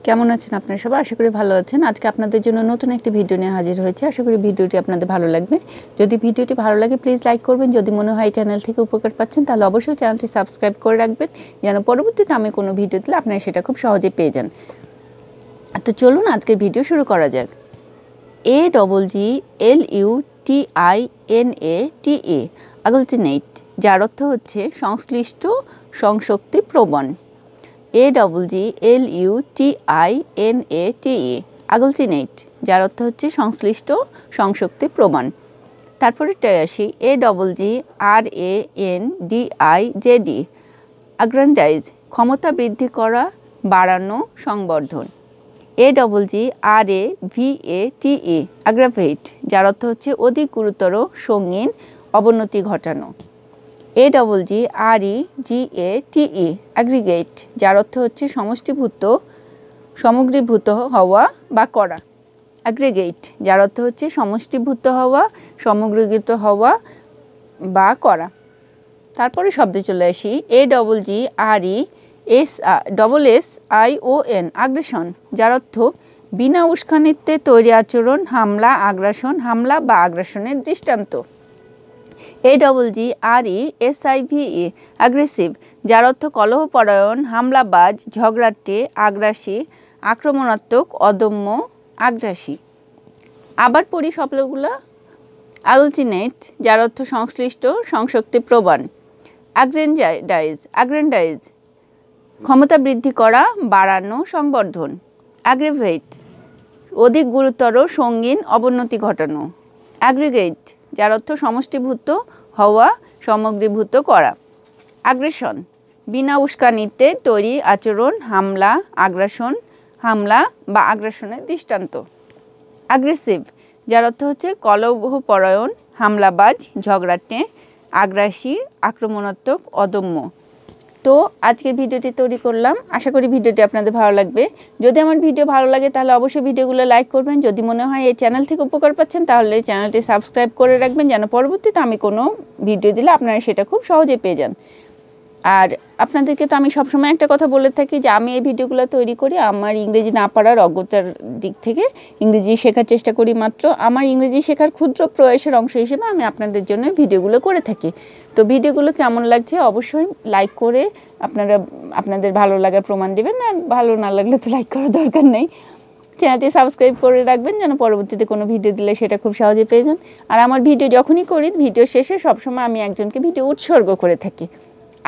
কেমন আছেন আপনারা সবাই? আশা করি ভালো আছেন। আজকে আপনাদের জন্য নতুন একটি ভিডিও নিয়ে হাজির হয়েছি। আশা করি ভিডিওটি আপনাদের ভালো লাগবে। যদি ভিডিওটি ভালো লাগে প্লিজ লাইক করবেন। যদি মনে হয় চ্যানেল থেকে উপকার পাচ্ছেন তাহলে অবশ্যই চ্যানেলটি সাবস্ক্রাইব করে রাখবেন, যেন পরবর্তীতে আমি কোনো ভিডিও দিলে আপনারা সেটা খুব সহজে পেয়ে যান। তো চলুন আজকের ভিডিও শুরু করা যাক। AGGLUTINATA আগলচিনেট, যার অর্থ হচ্ছে সংশ্লিষ্ট, সংশক্তি, প্রবণ। AGGLUTINATA আগলচিনেট, যার অর্থ হচ্ছে সংশ্লিষ্ট, সংশক্তি, প্রবণ। তারপরে আসি AGGRANDIZD আগ্রান্ডাইজ, ক্ষমতা বৃদ্ধি করা, বাড়ানো, সংবর্ধন। AGGRAVATE আগ্রাভেট, যার অর্থ হচ্ছে অধিক গুরুতর, সঙ্গীন, অবনতি ঘটানো। AGGREGATE অ্যাগ্রিগেট, যার অর্থ হচ্ছে সমষ্টিভূত, সামগ্রীভূত হওয়া বা করা। অ্যাগ্রিগেট, যার অর্থ হচ্ছে সমষ্টিভূত হওয়া, সামগ্রীভূত হওয়া বা করা। তারপরে শব্দে চলে আসি AGGRESSION আগ্রাসন, যার অর্থ বিনা উস্কানিতে তৈরি আচরণ, হামলা, আগ্রাসন, হামলা বা আগ্রাসনের দৃষ্টান্ত। AGGRESIVE অ্যাগ্রেসিভ, যার অর্থ কলহপরায়ণ, হামলাবাজ, ঝগড়াটে, আগ্রাসী, আক্রমণাত্মক, অদম্য, আগ্রাসী। আবার পড়ি শব্দগুলো। আগলচিনেট, যার অর্থ সংশ্লিষ্ট, সংশক্তি, প্রবণ। আগ্রেন্ডাইজ ক্ষমতা বৃদ্ধি করা, বাড়ানো, সংবর্ধন। অ্যাগ্রিভেট অধিক গুরুতর, সঙ্গীন, অবনতি ঘটানো। অ্যাগ্রিগেট, যার অর্থ সমষ্টিভূত হওয়া, সামগ্রীভূত করা। আগ্রাসন বিনা উস্কানিতে তৈরি আচরণ, হামলা, আগ্রাসন, হামলা বা আগ্রাসনের দৃষ্টান্ত। অ্যাগ্রেসিভ, যার অর্থ হচ্ছে কলহপরায়ণ, হামলাবাজ, ঝগড়াটে, আগ্রাসী, আক্রমণাত্মক, অদম্য। তো আজকের ভিডিওটি তৈরি করলাম, আশা করি ভিডিওটি আপনাদের ভালো লাগবে। যদি আমার ভিডিও ভালো লাগে তাহলে অবশ্যই ভিডিওগুলো লাইক করবেন। যদি মনে হয় এই চ্যানেল থেকে উপকার পাচ্ছেন তাহলে চ্যানেলটি সাবস্ক্রাইব করে রাখবেন, যেন পরবর্তীতে আমি কোনো ভিডিও দিলে আপনারা সেটা খুব সহজে পেয়ে যান। আর আপনাদেরকে তো আমি সবসময় একটা কথা বলে থাকি যে আমি এই ভিডিওগুলো তৈরি করি আমার ইংরেজি না পারার অজ্ঞতার দিক থেকে, ইংরেজি শেখার চেষ্টা করি মাত্র। আমার ইংরেজি শেখার ক্ষুদ্র প্রয়াসের অংশ হিসেবে আমি আপনাদের জন্য ভিডিওগুলো করে থাকি। তো ভিডিওগুলো কেমন লাগছে অবশ্যই লাইক করে আপনারা আপনাদের ভালো লাগার প্রমাণ দেবেন, আর ভালো না লাগলে তো লাইক করার দরকার নেই। চ্যানেলটি সাবস্ক্রাইব করে রাখবেন, যেন পরবর্তীতে কোনো ভিডিও দিলে সেটা খুব সহজে পেয়ে যান। আর আমার ভিডিও যখনই করি ভিডিও শেষে সবসময় আমি একজনকে ভিডিও উৎসর্গ করে থাকি।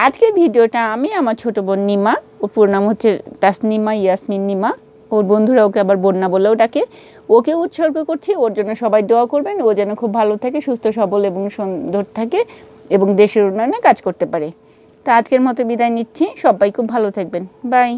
আজকের ভিডিওটা আমি আমার ছোটো বোন নিমা, ওর পুরো নাম হচ্ছে তাসনিমা ইয়াসমিন নিমা, ওর বন্ধুরা ওকে আবার বন্যা বলেও ডাকে, ওকে উৎসর্গ করছি। ওর জন্য সবাই দোয়া করবেন, ও যেন খুব ভালো থাকে, সুস্থ সবল এবং সুন্দর থাকে এবং দেশের উন্নয়নে কাজ করতে পারে। তা আজকের মতো বিদায় নিচ্ছি, সবাই খুব ভালো থাকবেন, বাই।